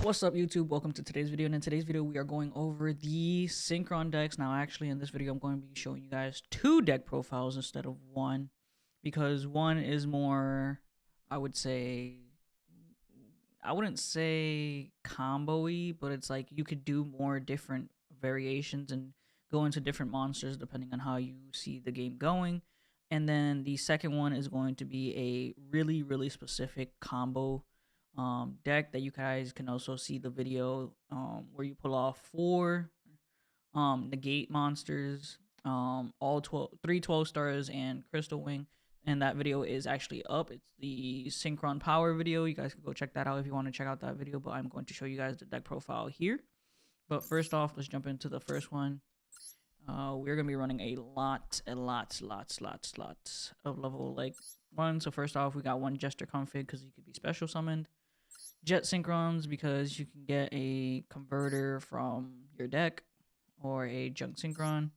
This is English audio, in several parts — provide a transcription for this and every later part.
What's up, YouTube? Welcome to today's video. And in today's video, we are going over the Synchron decks. Now, actually, in this video, I'm going to be showing you guys 2 deck profiles instead of 1, because 1 is more, I wouldn't say combo-y, but it's like you could do more different variations and go into different monsters depending on how you see the game going. And then the second one is going to be a really specific combo deck that you guys can also see the video where you pull off 4 negate monsters, all 12 stars and crystal wing, and that video is actually up. It's the Synchron power video. You guys can go check that out if you want to check out that video, but I'm going to show you guys the deck profile here. But first off, let's jump into the first one. We're gonna be running a lot of level like 1. So first off, we got 1 Jester config because he could be special summoned. Jet Synchrons because you can get a converter from your deck or a junk Synchron.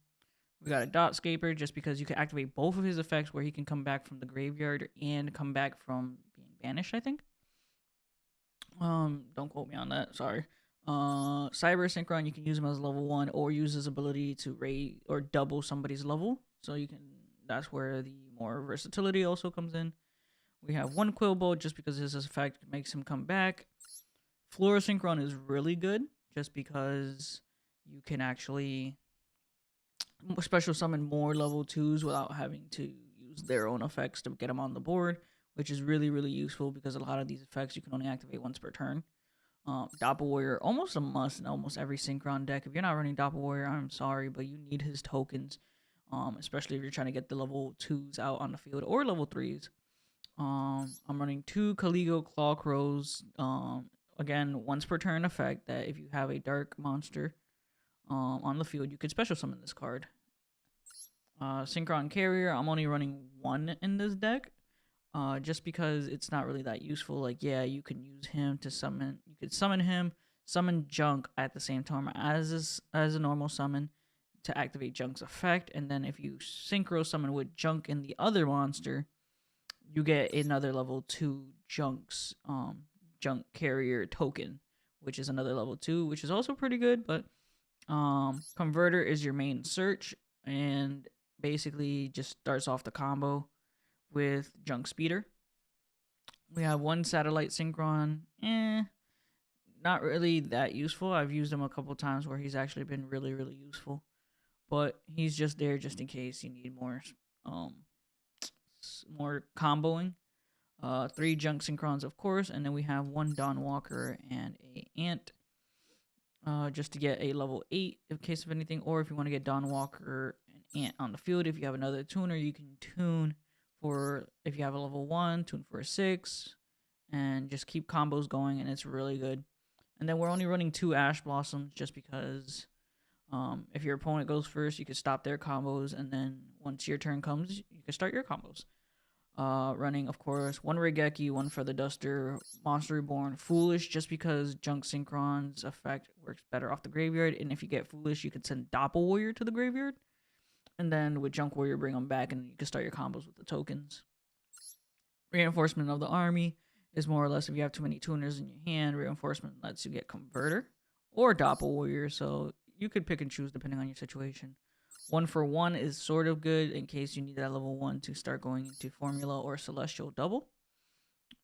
We got a Dot Scaper just because you can activate both of his effects where he can come back from the graveyard and come back from being banished, I think. Don't quote me on that, sorry. Cyber Synchron, you can use him as level 1 or use his ability to raise or double somebody's level. So you can, that's where the more versatility also comes in. We have 1 Quillbolt just because his effect makes him come back. Flora Synchron is really good just because you can actually special summon more level 2s without having to use their own effects to get them on the board, which is really useful because a lot of these effects you can only activate once per turn. Doppel Warrior, almost a must in almost every Synchron deck. If you're not running Doppel Warrior, I'm sorry, but you need his tokens, especially if you're trying to get the level 2s out on the field or level 3s. I'm running 2 Caligo Claw Crows. Again, once per turn effect that if you have a dark monster on the field, you could special summon this card. Synchron Carrier, I'm only running 1 in this deck. Just because it's not really that useful. Like, yeah, you can use him to summon. You could summon him, summon Junk at the same time as a normal summon to activate Junk's effect. And then if you Synchro summon with Junk in the other monster, you get another level 2 Junk Carrier token, which is another level 2, which is also pretty good. But Converter is your main search and basically just starts off the combo with Junk Speeder. We have 1 Satellite Synchron. Not really that useful. I've used him a couple times where he's actually been really useful, but he's just there just in case you need more comboing. 3 Junk Synchrons, of course, and then we have 1 Dawn Walker and a Ant, just to get a level 8 in case of anything, or if you want to get Dawn Walker and Ant on the field. If you have another tuner, you can tune for, if you have a level 1, tune for a 6, and just keep combos going, and it's really good. And then we're only running 2 Ash Blossoms just because if your opponent goes first, you can stop their combos, and then once your turn comes, you can start your combos. Running, of course, 1 Regeki, 1 Feather Duster, Monster Reborn, Foolish, just because Junk Synchron's effect works better off the graveyard, and if you get Foolish, you can send Doppel Warrior to the graveyard. And then with Junk Warrior, bring them back, and you can start your combos with the tokens. Reinforcement of the Army is more or less if you have too many tuners in your hand, Reinforcement lets you get Converter or Doppel Warrior, so you could pick and choose depending on your situation. 1 for 1 is sort of good in case you need that level 1 to start going into Formula or Celestial Double.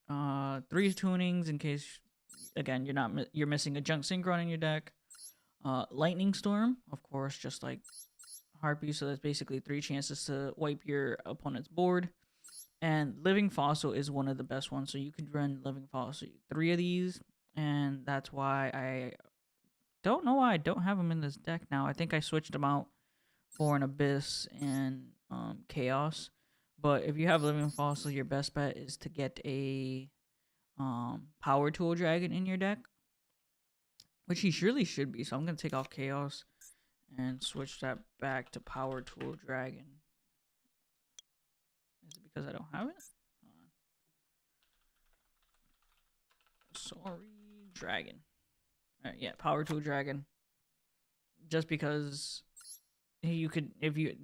3 tunings in case, again, you're missing a Junk Synchron in your deck. Lightning Storm, of course, just like Harpy, so that's basically 3 chances to wipe your opponent's board. And Living Fossil is one of the best ones, so you could run Living Fossil 3 of these, and that's why I don't know why I don't have them in this deck now. I think I switched them out for an Abyss and Chaos, but if you have Living Fossil, your best bet is to get a Power Tool Dragon in your deck, which he surely should be, so I'm going to take off Chaos and switch that back to Power Tool Dragon. Is it because I don't have it? Sorry, Dragon. Alright, yeah, Power Tool Dragon. Just because you could,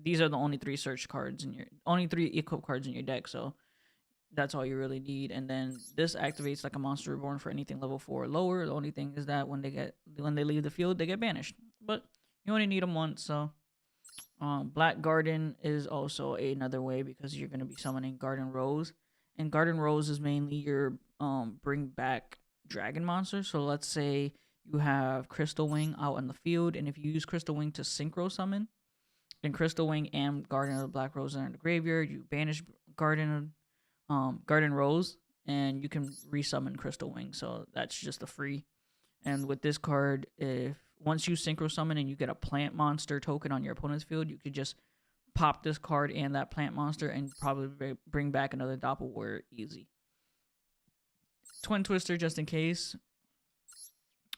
these are the only 3 search cards in your, only 3 equip cards in your deck, so That's all you really need. And then this activates like a monster reborn for anything level 4 or lower. The only thing is that when they leave the field, they get banished. But you only need them once, so Black Garden is also another way because you're gonna be summoning Garden Rose. And Garden Rose is mainly your bring back dragon monster. So let's say you have Crystal Wing out in the field, and if you use Crystal Wing to synchro summon, then Crystal Wing and Garden of the Black Rose are in the graveyard. You banish Garden Rose, and you can resummon Crystal Wing. So that's just a free. And with this card, if once you synchro summon and you get a plant monster token on your opponent's field, you could just pop this card and that plant monster and probably bring back another Doppel Warrior easy. Twin Twister just in case.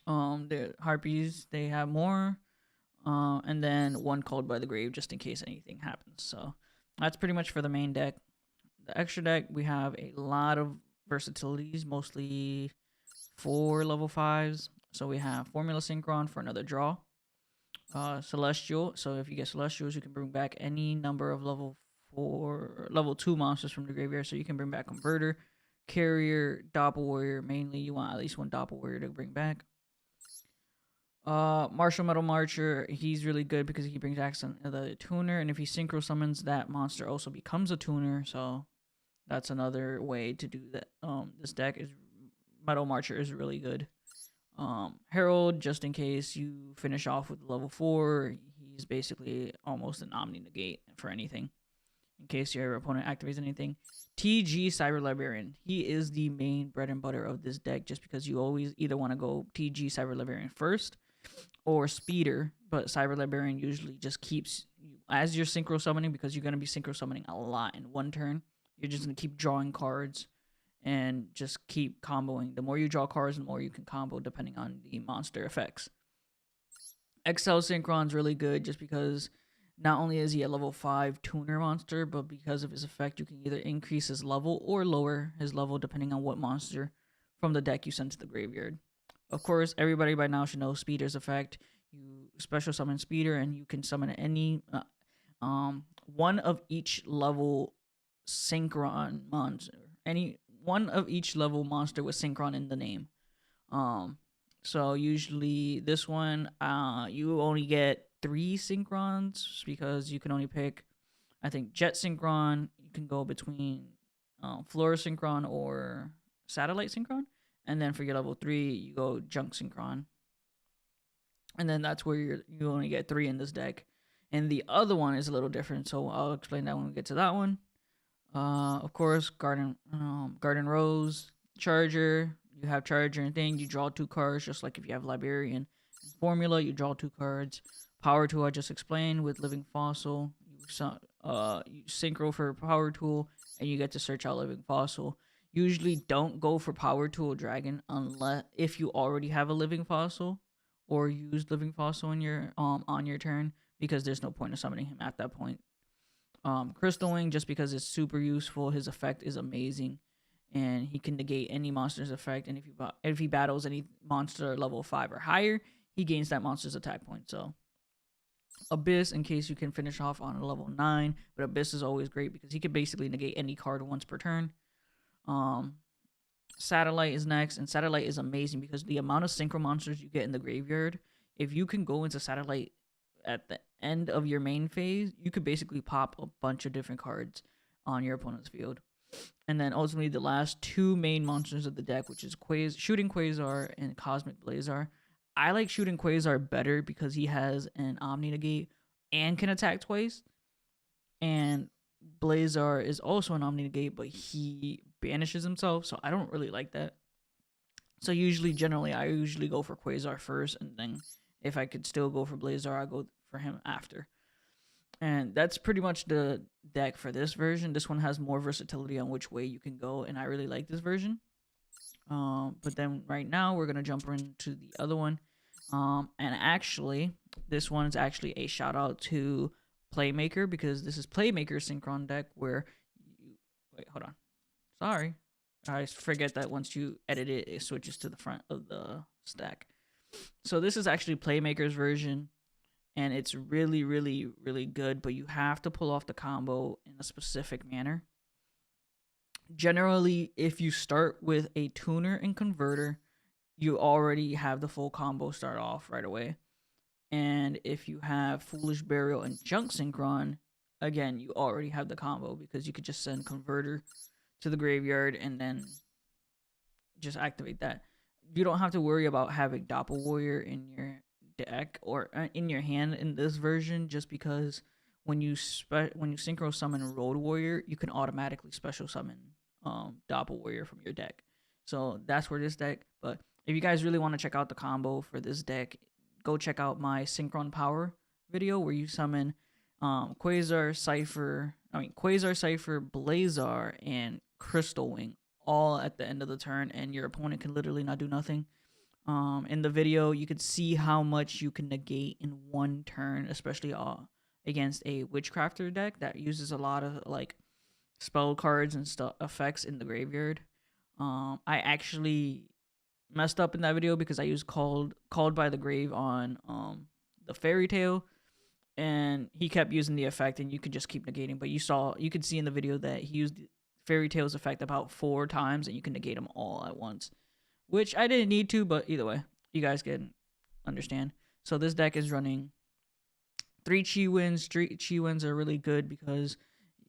The Harpies, they have more. And then one Called by the Grave just in case anything happens. So that's pretty much for the main deck. The extra deck, we have a lot of versatilities, mostly 4 level 5s. So we have Formula Synchron for another draw. Celestial. So if you get Celestials, you can bring back any number of level 2 monsters from the graveyard. So you can bring back Converter, Carrier, Doppel Warrior. Mainly, you want at least one Doppel Warrior to bring back. Martial Metal Marcher, he's really good because he brings back the tuner, and if he synchro summons, that monster also becomes a tuner. So that's another way to do that. This deck is Metal Marcher is really good. Herald, just in case you finish off with level 4, he's basically almost an Omni Negate for anything. In case your opponent activates anything. TG Cyber Librarian. He is the main bread and butter of this deck just because you always either want to go TG Cyber Librarian first or Speeder, but Cyber Librarian usually just keeps you as you're synchro summoning because you're going to be synchro summoning a lot in one turn. You're just going to keep drawing cards and just keep comboing. The more you draw cards, the more you can combo depending on the monster effects. XL Synchron's really good just because not only is he a level 5 tuner monster, but because of his effect, you can either increase his level or lower his level depending on what monster from the deck you send to the graveyard. Of course, everybody by now should know Speeder's effect. You special summon Speeder, and you can summon any one of each level Synchron monster. Any one of each level monster with Synchron in the name. So usually this one, you only get 3 Synchrons because you can only pick, I think, Jet Synchron. You can go between Flora Synchron or Satellite Synchron. And then for your level 3, you go Junk Synchron. And then that's where you only get 3 in this deck. And the other one is a little different, so I'll explain that when we get to that one. Of course, Garden Rose, Charger. You have Charger and thing. You draw 2 cards, just like if you have Librarian. Formula, you draw 2 cards. Power Tool, I just explained with Living Fossil. You synchro for Power Tool, and you get to search out Living Fossil. Usually don't go for Power Tool Dragon unless if you already have a Living Fossil or use Living Fossil in your on your turn, because there's no point in summoning him at that point. Crystal Wing, just because it's super useful, his effect is amazing, and he can negate any monster's effect. And if he battles any monster level 5 or higher, he gains that monster's attack point. So Abyss, in case you can finish off on a level 9, but Abyss is always great because he can basically negate any card once per turn. Satellite is next, and Satellite is amazing because the amount of synchro monsters you get in the graveyard, if you can go into Satellite at the end of your main phase, you could basically pop a bunch of different cards on your opponent's field. And then ultimately the last 2 main monsters of the deck, which is Shooting Quasar and Cosmic Blazar. I like Shooting Quasar better because he has an Omni Negate and can attack twice. And Blazar is also an Omni Negate, but he banishes himself, so I don't really like that. So I usually go for Quasar first, and then if I could still go for Blazar, I'll go for him after. And that's pretty much the deck for this version. This one has more versatility on which way you can go, and I really like this version. But then right now we're gonna jump into the other one. And actually, this one's actually a shout out to Playmaker, because this is Playmaker Synchron deck where you wait, hold on. Sorry. I forget that once you edit it, it switches to the front of the stack. So this is actually Playmaker's version, and it's really, really, really good, but you have to pull off the combo in a specific manner. Generally, if you start with a tuner and converter, you already have the full combo start off right away. And if you have Foolish Burial and Junk Synchron, again, you already have the combo because you could just send converter to the graveyard and then just activate that. You don't have to worry about having Doppel Warrior in your deck or in your hand in this version, just because when you synchro summon Road Warrior, you can automatically special summon Doppel Warrior from your deck. So that's for this deck. But if you guys really want to check out the combo for this deck, go check out my Synchron Power video where you summon Quasar, Cypher, Blazar, and Crystal Wing all at the end of the turn, and your opponent can literally not do nothing. In the video, you could see how much you can negate in one turn, especially against a Witchcrafter deck that uses a lot of like spell cards and stuff effects in the graveyard. I actually messed up in that video because I used called by the grave on the Fairy Tale, and he kept using the effect, and you could just keep negating. But you could see in the video that he used Fairy Tale's effect about 4 times, and you can negate them all at once, which I didn't need to, but either way, you guys can understand. So this deck is running 3 Chi Winds. 3 Chi Winds are really good because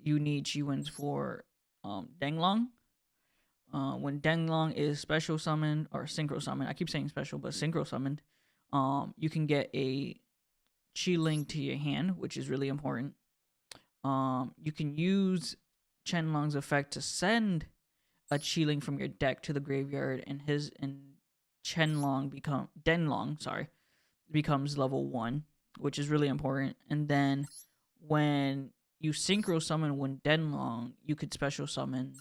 you need Chi Winds for Denglong. When Denglong is special summoned or synchro summoned, I keep saying special, but synchro summoned, you can get a Chi Link to your hand, which is really important. You can use Chenlong's effect to send a Chi Link from your deck to the graveyard, and Denlong becomes level 1, which is really important. And then when you synchro summon Denlong, you could special summon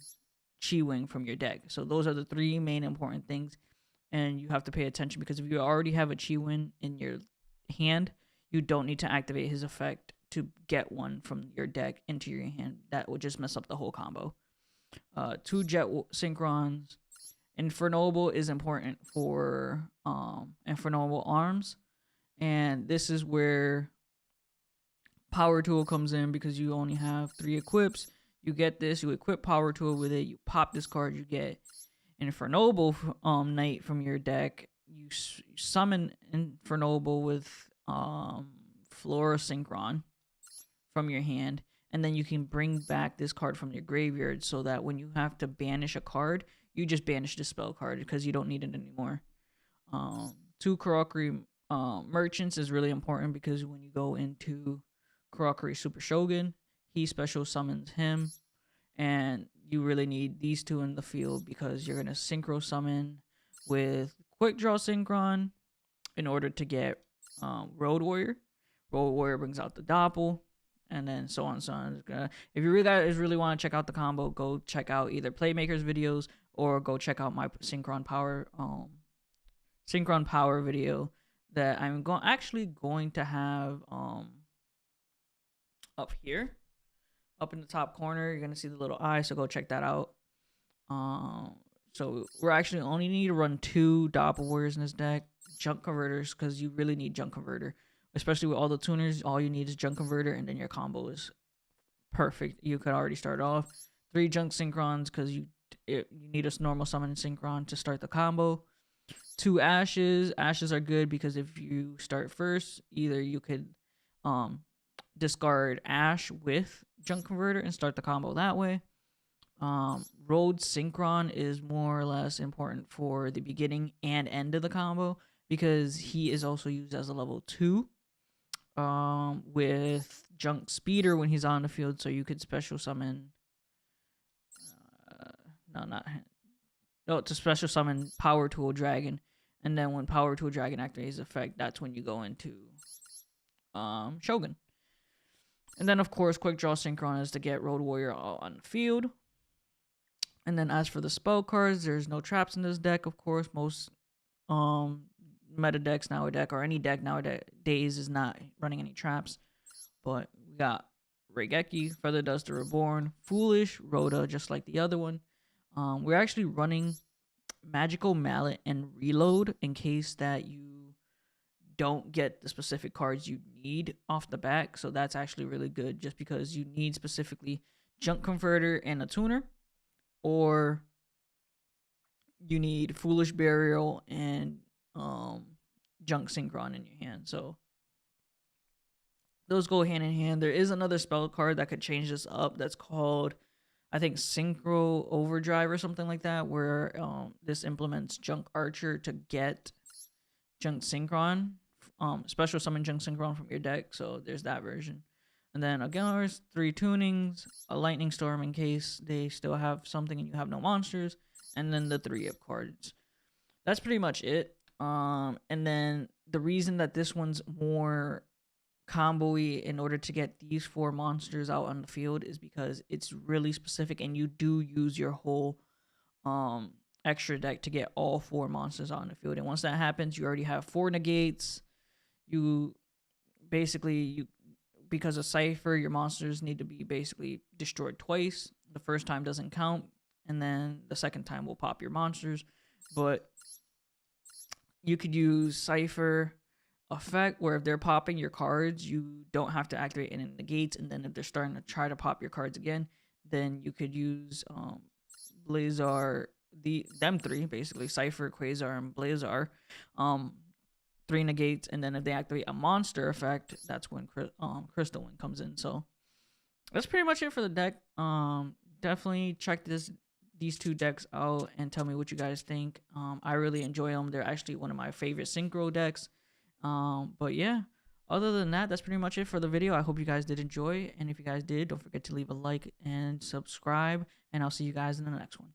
Chi Wing from your deck. So those are the 3 main important things, and you have to pay attention because if you already have a Chi Wing in your hand, you don't need to activate his effect to get one from your deck into your hand. That would just mess up the whole combo. 2 Jet Synchrons. Infernoble is important for Infernoble arms, and this is where Power Tool comes in because you only have 3 equips. You get this, you equip Power Tool with it, you pop this card, you get Infernoble Knight from your deck. You summon Infernoble with Flora Synchron from your hand, and then you can bring back this card from your graveyard so that when you have to banish a card, you just banish the spell card because you don't need it anymore. 2 Karakuri Merchants is really important because when you go into Karakuri Super Shogun, he special summons him, and you really need these 2 in the field because you're going to synchro summon with Quick Draw Synchron in order to get Road Warrior. Road Warrior brings out the Doppel, and then so on and so on. If you guys really want to check out the combo, go check out either Playmaker's videos or go check out my Synchron Power video that I'm actually going to have up here, up in the top corner. You're gonna see the little eye, so go check that out. So we're actually only need to run 2 Doppel Warriors in this deck, Junk Converters, because you really need Junk Converter. Especially with all the tuners, all you need is Junk Converter, and then your combo is perfect. You could already start off 3 Junk Synchrons because you need a normal summon Synchron to start the combo. 2 Ashes. Ashes are good because if you start first, either you could discard Ash with Junk Converter and start the combo that way. Road Synchron is more or less important for the beginning and end of the combo because he is also used as a level 2. With Junk Speeder when he's on the field, so you could special summon to special summon Power Tool Dragon, and then when Power Tool Dragon activates his effect, that's when you go into Shogun. And then of course Quick Draw Synchron is to get Road Warrior on the field. And then as for the spell cards, there's no traps in this deck. Of course, most meta decks nowadays, or any deck nowadays, is not running any traps. But we got Regeki, Feather Duster Reborn, Foolish, Rhoda, just like the other one. We're actually running Magical Mallet and Reload in case that you don't get the specific cards you need off the back. So that's actually really good just because you need specifically Junk Converter and a tuner, or you need Foolish Burial and Junk Synchron in your hand. So those go hand in hand. There is another spell card that could change this up that's called, I think, Synchro Overdrive or something like that, where this implements Junk Archer to get Junk Synchron, special summon Junk Synchron from your deck. So there's that version. And then again, there's 3 tunings, a Lightning Storm in case they still have something and you have no monsters, and then the 3 of cards. That's pretty much it. And then the reason that this one's more combo-y in order to get these 4 monsters out on the field is because it's really specific, and you do use your whole extra deck to get all 4 monsters out on the field. And once that happens, you already have 4 negates. You basically, because of Cypher, your monsters need to be basically destroyed twice. The first time doesn't count, and then the second time will pop your monsters. But you could use Cypher effect where if they're popping your cards, you don't have to activate any negates, and then if they're starting to try to pop your cards again, then you could use Blazar, them 3 basically, Cypher, Quasar, and Blazar, 3 negates, and then if they activate a monster effect, that's when Crystal Wind comes in. So that's pretty much it for the deck. Definitely check these 2 decks out and tell me what you guys think. I really enjoy them. They're actually one of my favorite Synchro decks. But yeah, other than that, that's pretty much it for the video. I hope you guys did enjoy, and if you guys did, don't forget to leave a like and subscribe, and I'll see you guys in the next one.